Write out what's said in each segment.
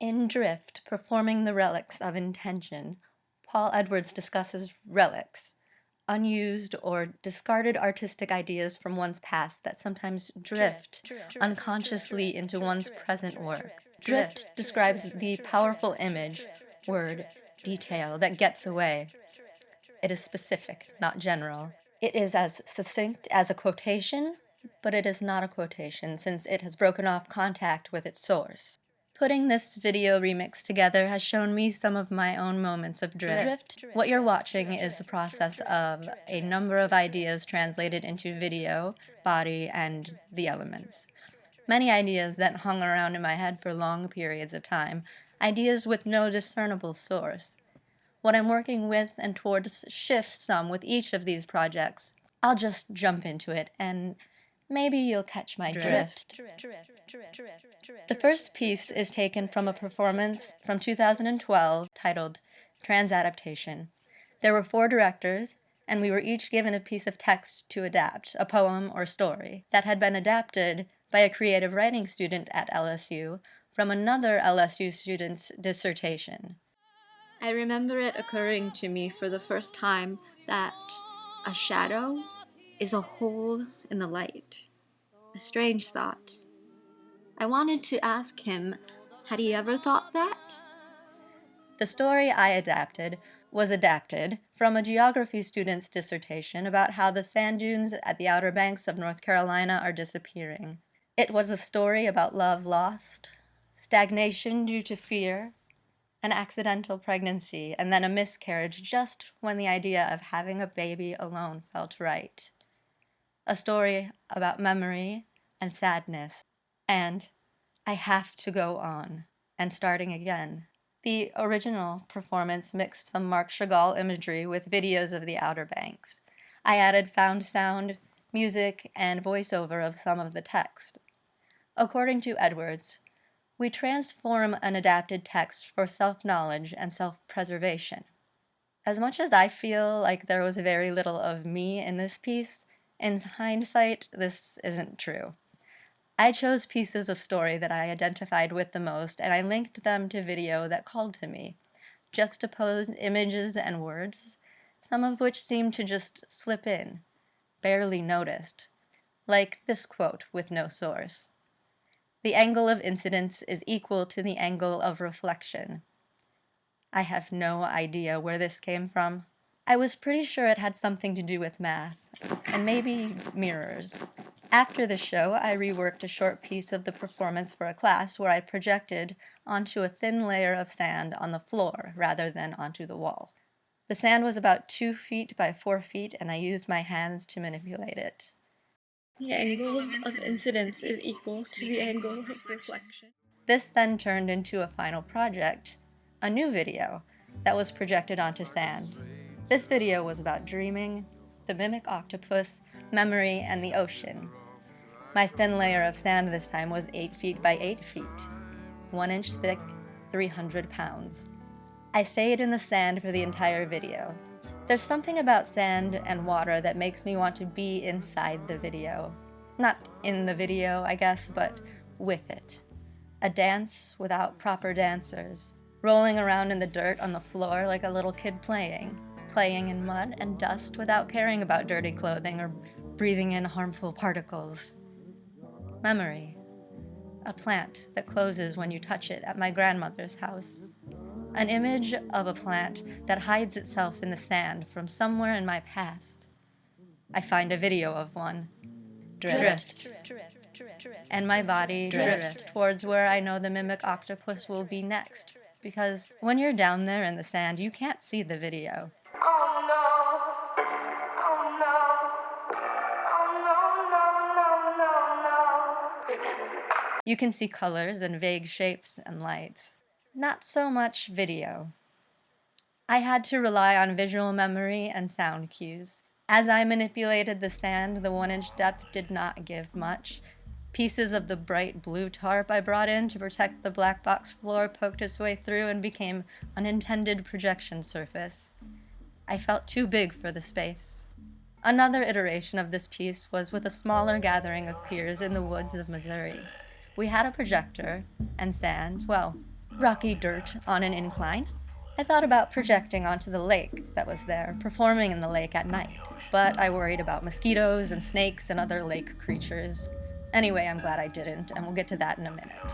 In Drift, Performing the Relics of Intention, Paul Edwards discusses relics, unused or discarded artistic ideas from one's past that sometimes drift unconsciously into one's present work. Drift describes the powerful image, word, detail that gets away. It is specific, not general. It is as succinct as a quotation, but it is not a quotation since it has broken off contact with its source. Putting this video remix together has shown me some of my own moments of drift. What you're watching is the process of a number of ideas translated into video, body, and the elements. Many ideas that hung around in my head for long periods of time, ideas with no discernible source. What I'm working with and towards shifts some with each of these projects. I'll just jump into it and maybe you'll catch my drift. The first piece is taken from a performance from 2012 titled Transadaptation. There were 4 directors, and we were each given a piece of text to adapt, a poem or story, that had been adapted by a creative writing student at LSU from another LSU student's dissertation. I remember it occurring to me for the first time that a shadow is a hole in the light. A strange thought. I wanted to ask him, had he ever thought that? The story I adapted was adapted from a geography student's dissertation about how the sand dunes at the Outer Banks of North Carolina are disappearing. It was a story about love lost, stagnation due to fear, an accidental pregnancy, and then a miscarriage just when the idea of having a baby alone felt right. A story about memory and sadness, and I have to go on, and starting again. The original performance mixed some Marc Chagall imagery with videos of the Outer Banks. I added found sound, music, and voiceover of some of the text. According to Edwards, we transform an adapted text for self-knowledge and self-preservation. As much as I feel like there was very little of me in this piece, in hindsight, this isn't true. I chose pieces of story that I identified with the most, and I linked them to video that called to me, juxtaposed images and words, some of which seemed to just slip in, barely noticed, like this quote with no source. The angle of incidence is equal to the angle of reflection. I have no idea where this came from. I was pretty sure it had something to do with math, and maybe mirrors. After the show, I reworked a short piece of the performance for a class where I projected onto a thin layer of sand on the floor rather than onto the wall. The sand was about 2 feet by 4 feet, and I used my hands to manipulate it. The angle of incidence is equal to the angle of reflection. This then turned into a final project, a new video, that was projected onto sand. This video was about dreaming, the mimic octopus, memory, and the ocean. My thin layer of sand this time was 8 feet by 8 feet, 1 inch thick, 300 pounds. I stayed in the sand for the entire video. There's something about sand and water that makes me want to be inside the video. Not in the video, I guess, but with it. A dance without proper dancers, rolling around in the dirt on the floor like a little kid playing in mud and dust without caring about dirty clothing or breathing in harmful particles. Memory. A plant that closes when you touch it at my grandmother's house. An image of a plant that hides itself in the sand from somewhere in my past. I find a video of one. Drift. And my body drifts towards where I know the mimic octopus will be next. Because when you're down there in the sand, you can't see the video. Oh no, oh no, oh no, no, no, no, no. You can see colors and vague shapes and lights. Not so much video. I had to rely on visual memory and sound cues. As I manipulated the sand, the 1-inch depth did not give much. Pieces of the bright blue tarp I brought in to protect the black box floor poked its way through and became unintended projection surface. I felt too big for the space. Another iteration of this piece was with a smaller gathering of peers in the woods of Missouri. We had a projector and sand, well, rocky dirt on an incline. I thought about projecting onto the lake that was there, performing in the lake at night, but I worried about mosquitoes and snakes and other lake creatures. Anyway, I'm glad I didn't, and we'll get to that in a minute.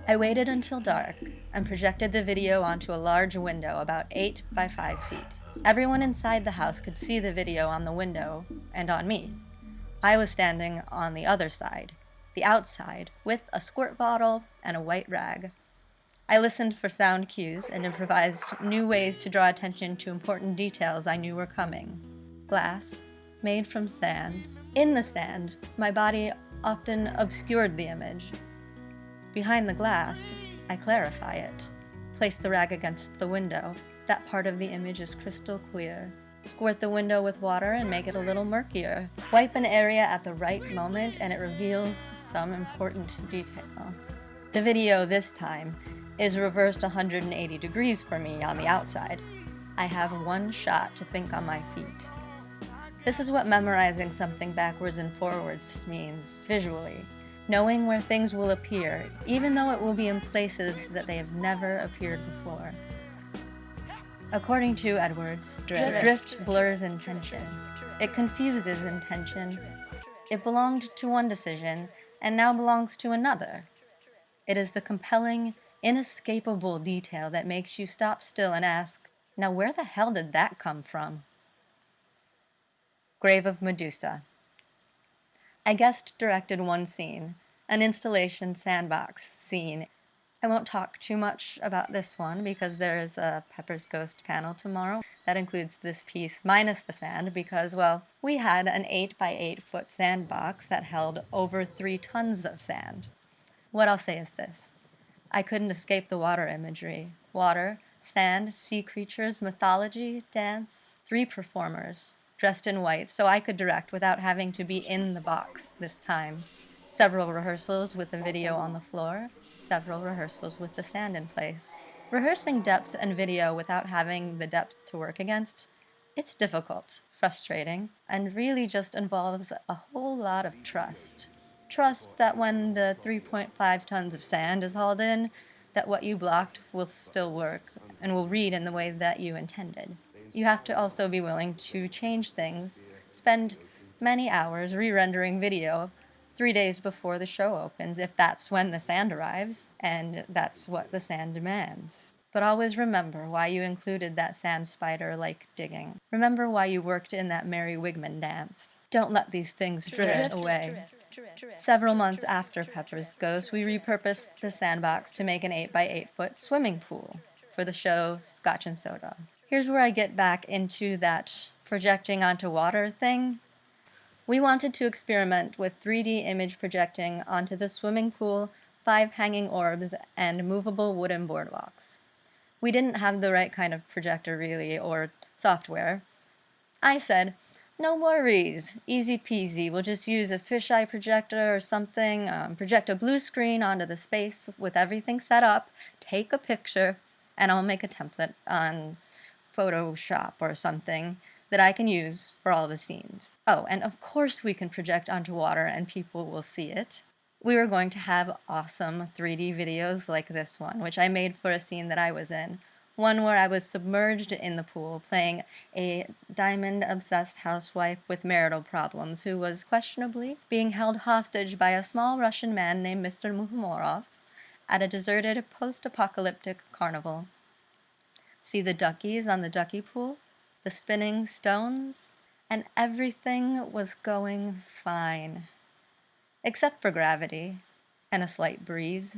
I waited until dark and projected the video onto a large window about 8 by 5 feet. Everyone inside the house could see the video on the window and on me. I was standing on the other side, the outside, with a squirt bottle and a white rag. I listened for sound cues and improvised new ways to draw attention to important details I knew were coming. Glass, made from sand. In the sand, my body often obscured the image. Behind the glass, I clarify it. Place the rag against the window. That part of the image is crystal clear. Squirt the window with water and make it a little murkier. Wipe an area at the right moment and it reveals some important detail. The video this time is reversed 180 degrees for me on the outside. I have one shot to think on my feet. This is what memorizing something backwards and forwards means visually. Knowing where things will appear, even though it will be in places that they have never appeared before. According to Edwards, drift blurs intention. It confuses intention. It belonged to one decision and now belongs to another. It is the compelling, inescapable detail that makes you stop still and ask, now where the hell did that come from? Grave of Medusa. I guest directed one scene, an installation sandbox scene. I won't talk too much about this one because there is a Pepper's Ghost panel tomorrow that includes this piece minus the sand because, well, we had an 8 by 8 foot sandbox that held over 3 tons of sand. What I'll say is this. I couldn't escape the water imagery. Water, sand, sea creatures, mythology, dance. 3 performers, dressed in white, so I could direct without having to be in the box this time. Several rehearsals with the video on the floor. Several rehearsals with the sand in place. Rehearsing depth and video without having the depth to work against, it's difficult, frustrating, and really just involves a whole lot of trust. Trust that when the 3.5 tons of sand is hauled in, that what you blocked will still work and will read in the way that you intended. You have to also be willing to change things, spend many hours re-rendering video 3 days before the show opens if that's when the sand arrives, and that's what the sand demands. But always remember why you included that sand spider like digging. Remember why you worked in that Mary Wigman dance. Don't let these things drift away. Several months after Pepper's Ghost, we repurposed the sandbox to make an 8 by 8 foot swimming pool for the show Scotch and Soda. Here's where I get back into that projecting onto water thing. We wanted to experiment with 3D image projecting onto the swimming pool, 5 hanging orbs, and movable wooden boardwalks. We didn't have the right kind of projector really, or software. I said, no worries, easy peasy, we'll just use a fisheye projector or something, project a blue screen onto the space with everything set up, take a picture, and I'll make a template on Photoshop or something that I can use for all the scenes. Oh, and of course we can project onto water and people will see it. We were going to have awesome 3D videos like this one, which I made for a scene that I was in. One where I was submerged in the pool playing a diamond-obsessed housewife with marital problems who was questionably being held hostage by a small Russian man named Mr. Muhomorov at a deserted post-apocalyptic carnival. See the duckies on the ducky pool? The spinning stones? And everything was going fine. Except for gravity and a slight breeze.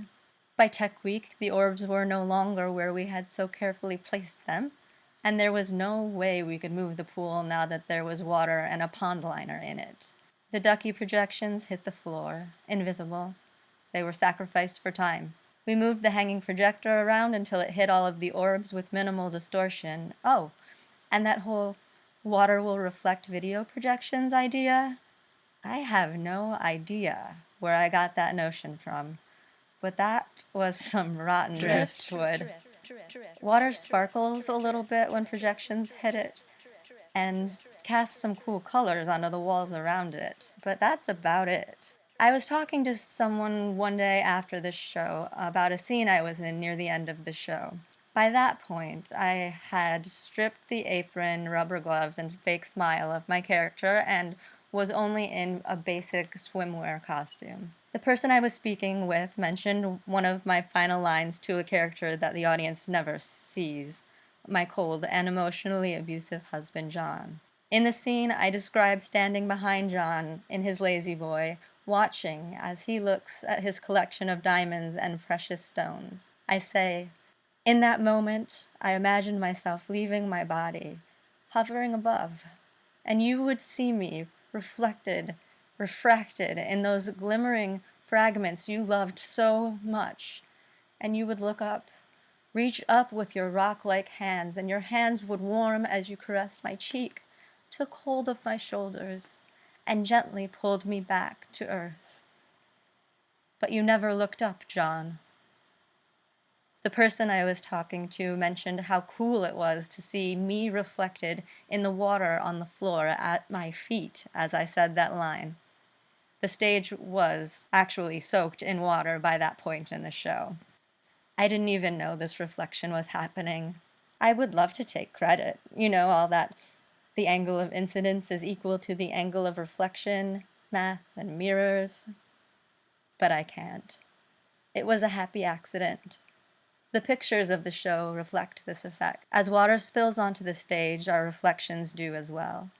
By Tech Week, the orbs were no longer where we had so carefully placed them, and there was no way we could move the pool now that there was water and a pond liner in it. The ducky projections hit the floor, invisible. They were sacrificed for time. We moved the hanging projector around until it hit all of the orbs with minimal distortion. Oh, and that whole water will reflect video projections idea? I have no idea where I got that notion from, but that was some rotten driftwood. Water sparkles a little bit when projections hit it, and casts some cool colors onto the walls around it, but that's about it. I was talking to someone one day after the show about a scene I was in near the end of the show. By that point, I had stripped the apron, rubber gloves, and fake smile of my character and was only in a basic swimwear costume. The person I was speaking with mentioned one of my final lines to a character that the audience never sees, my cold and emotionally abusive husband, John. In the scene, I describe standing behind John in his lazy boy, watching as he looks at his collection of diamonds and precious stones. I say, in that moment, I imagined myself leaving my body, hovering above, and you would see me reflected, refracted in those glimmering fragments you loved so much, and you would look up, reach up with your rock-like hands, and your hands would warm as you caressed my cheek, took hold of my shoulders, and gently pulled me back to earth. But you never looked up, John. The person I was talking to mentioned how cool it was to see me reflected in the water on the floor at my feet as I said that line. The stage was actually soaked in water by that point in the show. I didn't even know this reflection was happening. I would love to take credit. You know, all that the angle of incidence is equal to the angle of reflection, math, and mirrors. But I can't. It was a happy accident. The pictures of the show reflect this effect. As water spills onto the stage, our reflections do as well.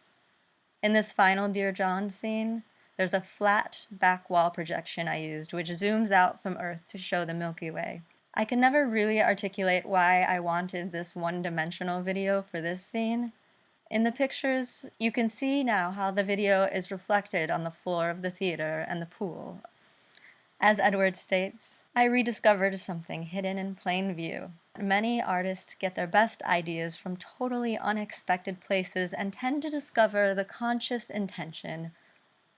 In this final Dear John scene, there's a flat back wall projection I used, which zooms out from Earth to show the Milky Way. I can never really articulate why I wanted this one-dimensional video for this scene. In the pictures, you can see now how the video is reflected on the floor of the theater and the pool. As Edward states, I rediscovered something hidden in plain view. Many artists get their best ideas from totally unexpected places and tend to discover the conscious intention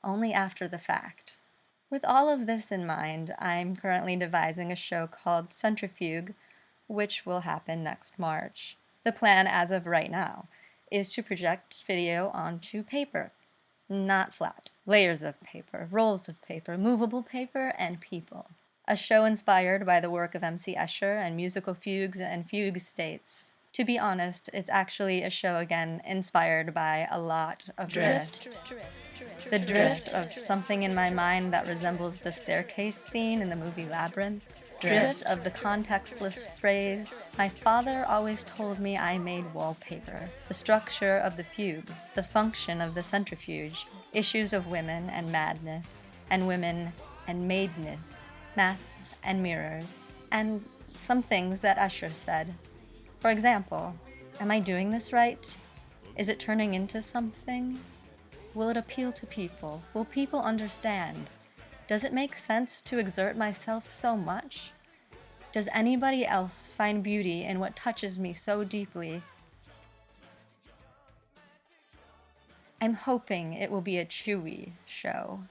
only after the fact. With all of this in mind, I'm currently devising a show called Centrifuge, which will happen next March. The plan as of right now is to project video onto paper. Not flat. Layers of paper, rolls of paper, movable paper, and people. A show inspired by the work of M.C. Escher and musical fugues and fugue states. To be honest, it's actually a show again inspired by a lot of drift. The drift of something in my mind that resembles the staircase scene in the movie Labyrinth. Drift of the contextless phrase, my father always told me I made wallpaper. The structure of the fugue, the function of the centrifuge, issues of women and madness, and women and maidness, math and mirrors, and some things that Escher said. For example, am I doing this right? Is it turning into something? Will it appeal to people? Will people understand? Does it make sense to exert myself so much? Does anybody else find beauty in what touches me so deeply? I'm hoping it will be a chewy show.